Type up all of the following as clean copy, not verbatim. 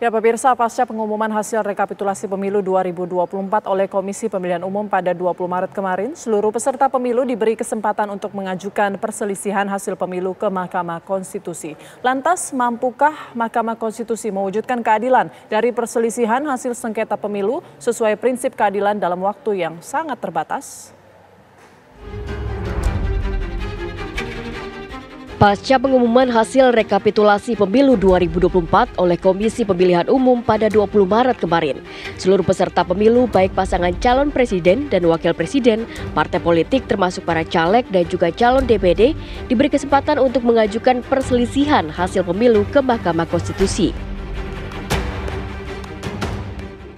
Ya pemirsa, pasca pengumuman hasil rekapitulasi pemilu 2024 oleh Komisi Pemilihan Umum pada 20 Maret kemarin, seluruh peserta pemilu diberi kesempatan untuk mengajukan perselisihan hasil pemilu ke Mahkamah Konstitusi. Lantas, mampukah Mahkamah Konstitusi mewujudkan keadilan dari perselisihan hasil sengketa pemilu sesuai prinsip keadilan dalam waktu yang sangat terbatas? Pasca pengumuman hasil rekapitulasi pemilu 2024 oleh Komisi Pemilihan Umum pada 20 Maret kemarin, seluruh peserta pemilu baik pasangan calon presiden dan wakil presiden, partai politik termasuk para caleg dan juga calon DPD diberi kesempatan untuk mengajukan perselisihan hasil pemilu ke Mahkamah Konstitusi.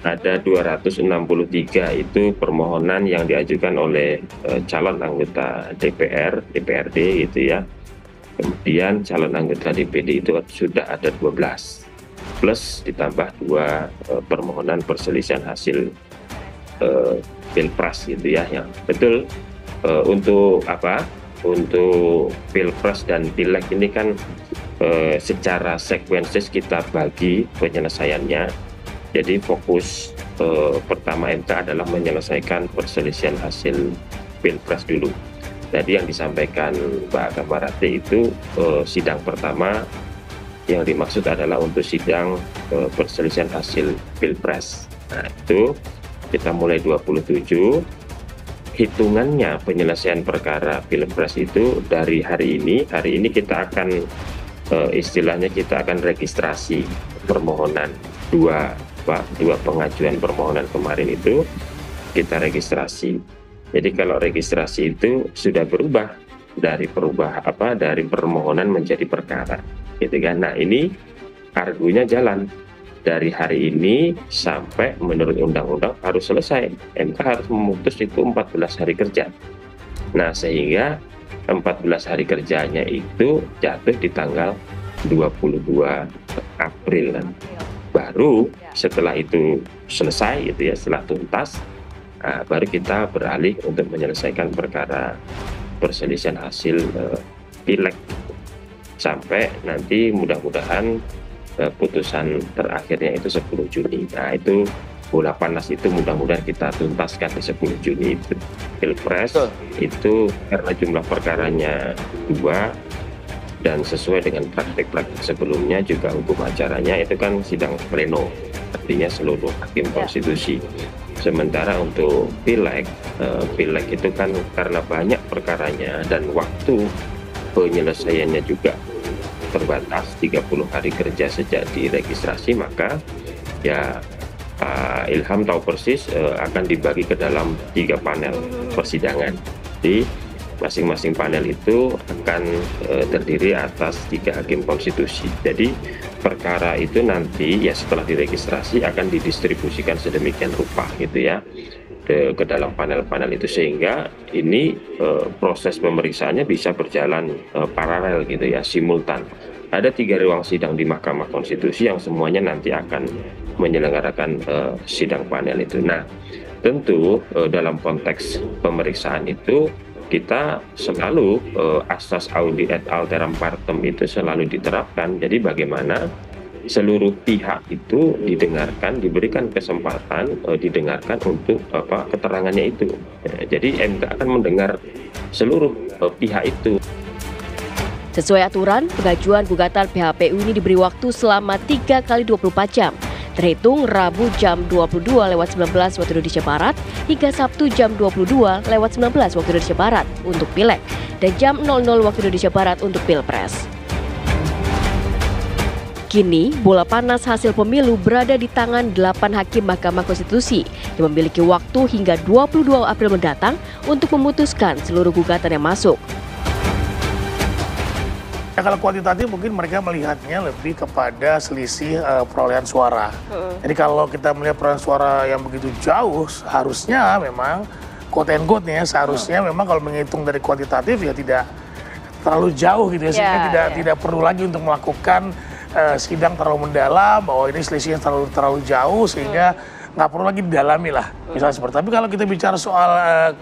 Ada 263 itu permohonan yang diajukan oleh calon anggota DPR, DPRD gitu ya. Kemudian calon anggota DPD itu sudah ada 12, plus ditambah 2 permohonan perselisihan hasil Pilpres gitu ya. Yang betul untuk apa? Untuk Pilpres dan Pileg ini kan secara sekuensis kita bagi penyelesaiannya. Jadi fokus pertama MK adalah menyelesaikan perselisihan hasil Pilpres dulu. Tadi yang disampaikan Mbak Kamarate itu sidang pertama yang dimaksud adalah untuk sidang perselisihan hasil Pilpres. Nah itu kita mulai 27, hitungannya penyelesaian perkara Pilpres itu dari hari ini kita akan istilahnya kita akan registrasi permohonan dua pengajuan permohonan kemarin itu kita registrasi. Jadi kalau registrasi itu sudah berubah dari permohonan menjadi perkara, gitu kan? Nah ini argunya jalan dari hari ini sampai menurut undang-undang harus selesai. MK harus memutus itu 14 hari kerja. Nah sehingga 14 hari kerjanya itu jatuh di tanggal 22 April. Baru setelah itu selesai, gitu ya, setelah tuntas. Nah, baru kita beralih untuk menyelesaikan perkara perselisihan hasil Pileg sampai nanti mudah-mudahan putusan terakhirnya itu 10 Juni. Nah itu bola panas itu mudah-mudahan kita tuntaskan di 10 Juni itu. Pilpres itu karena jumlah perkaranya 2 dan sesuai dengan praktik-praktik sebelumnya juga hukum acaranya itu kan sidang pleno, artinya seluruh hakim konstitusi. Sementara untuk Pileg itu kan karena banyak perkaranya dan waktu penyelesaiannya juga terbatas 30 hari kerja sejak diregistrasi, maka ya Pak Ilham tahu persis akan dibagi ke dalam 3 panel persidangan. Di masing-masing panel itu akan terdiri atas 3 hakim konstitusi. Jadi perkara itu nanti ya setelah diregistrasi akan didistribusikan sedemikian rupa gitu ya ke dalam panel-panel itu, sehingga ini proses pemeriksaannya bisa berjalan paralel gitu ya, simultan. Ada 3 ruang sidang di Mahkamah Konstitusi yang semuanya nanti akan menyelenggarakan sidang panel itu. Nah tentu dalam konteks pemeriksaan itu kita selalu asas audi et alteram partem itu selalu diterapkan. Jadi bagaimana seluruh pihak itu didengarkan, diberikan kesempatan didengarkan untuk keterangannya itu. Jadi MK akan mendengar seluruh pihak itu. Sesuai aturan, pengajuan gugatan PHPU ini diberi waktu selama 3 kali 24 jam. Terhitung Rabu jam 22.19 waktu Indonesia Barat hingga Sabtu jam 22.19 waktu Indonesia Barat untuk Pileg dan jam 00 waktu Indonesia Barat untuk Pilpres. Kini, bola panas hasil pemilu berada di tangan 8 hakim Mahkamah Konstitusi yang memiliki waktu hingga 22 April mendatang untuk memutuskan seluruh gugatan yang masuk. Ya, kalau kuantitatif mungkin mereka melihatnya lebih kepada selisih perolehan suara. Jadi kalau kita melihat perolehan suara yang begitu jauh, harusnya memang quote and quote ya, seharusnya memang kalau menghitung dari kuantitatif ya tidak terlalu jauh gitu ya, sehingga tidak perlu lagi untuk melakukan sidang terlalu mendalam bahwa ini selisihnya terlalu jauh sehingga nggak perlu lagi didalami lah, misalnya seperti. Tapi kalau kita bicara soal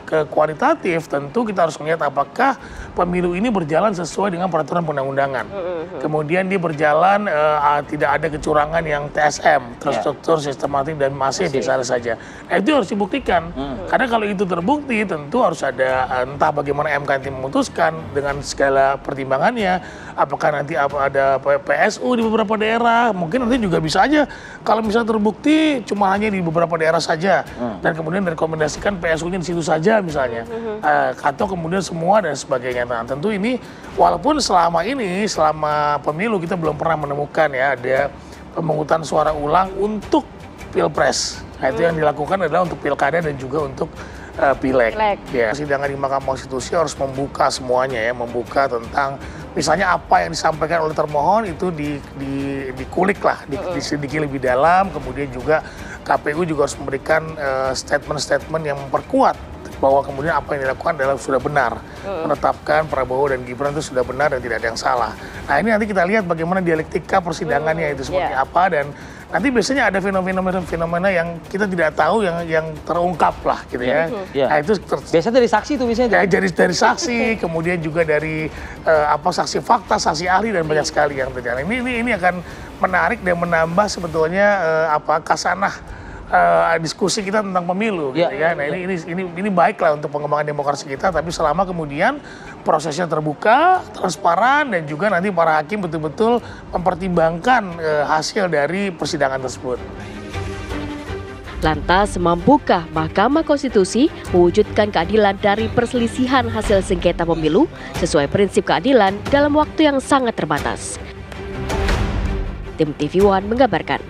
ke kualitatif, tentu kita harus melihat apakah pemilu ini berjalan sesuai dengan peraturan perundang-undangan. Kemudian dia berjalan tidak ada kecurangan yang TSM, terstruktur, sistematik dan masif misalnya saja. Nah itu harus dibuktikan. Karena kalau itu terbukti, tentu harus ada entah bagaimana MK nanti memutuskan dengan segala pertimbangannya. Apakah nanti ada PSU di beberapa daerah, mungkin nanti juga bisa aja kalau misalnya terbukti cuma hanya di beberapa daerah saja dan kemudian direkomendasikan PSU-nya di situ saja misalnya, atau kemudian semua dan sebagainya. Nah tentu ini walaupun selama pemilu kita belum pernah menemukan ya ada pemungutan suara ulang untuk pilpres. Nah itu yang dilakukan adalah untuk pilkada dan juga untuk pileg. Ya, persidangan di Mahkamah Konstitusi harus membuka semuanya ya, membuka tentang misalnya apa yang disampaikan oleh termohon itu dikulik lah, diselidiki lebih dalam, kemudian juga KPU juga harus memberikan statement-statement yang memperkuat bahwa kemudian apa yang dilakukan adalah sudah benar, menetapkan Prabowo dan Gibran itu sudah benar dan tidak ada yang salah. Nah ini nanti kita lihat bagaimana dialektika persidangannya itu seperti apa, dan nanti biasanya ada fenomena yang kita tidak tahu yang terungkap lah gitu ya. Nah itu biasanya dari saksi itu biasanya. Ya, dari saksi, kemudian juga dari saksi fakta, saksi ahli dan banyak sekali yang terjadi. Ini akan menarik dan menambah sebetulnya kasanah diskusi kita tentang pemilu, gitu ya. Nah ini baiklah untuk pengembangan demokrasi kita, tapi selama kemudian prosesnya terbuka, transparan, dan juga nanti para hakim betul-betul mempertimbangkan hasil dari persidangan tersebut. Lantas, mampukah Mahkamah Konstitusi mewujudkan keadilan dari perselisihan hasil sengketa pemilu sesuai prinsip keadilan dalam waktu yang sangat terbatas? Tim TV One mengabarkan.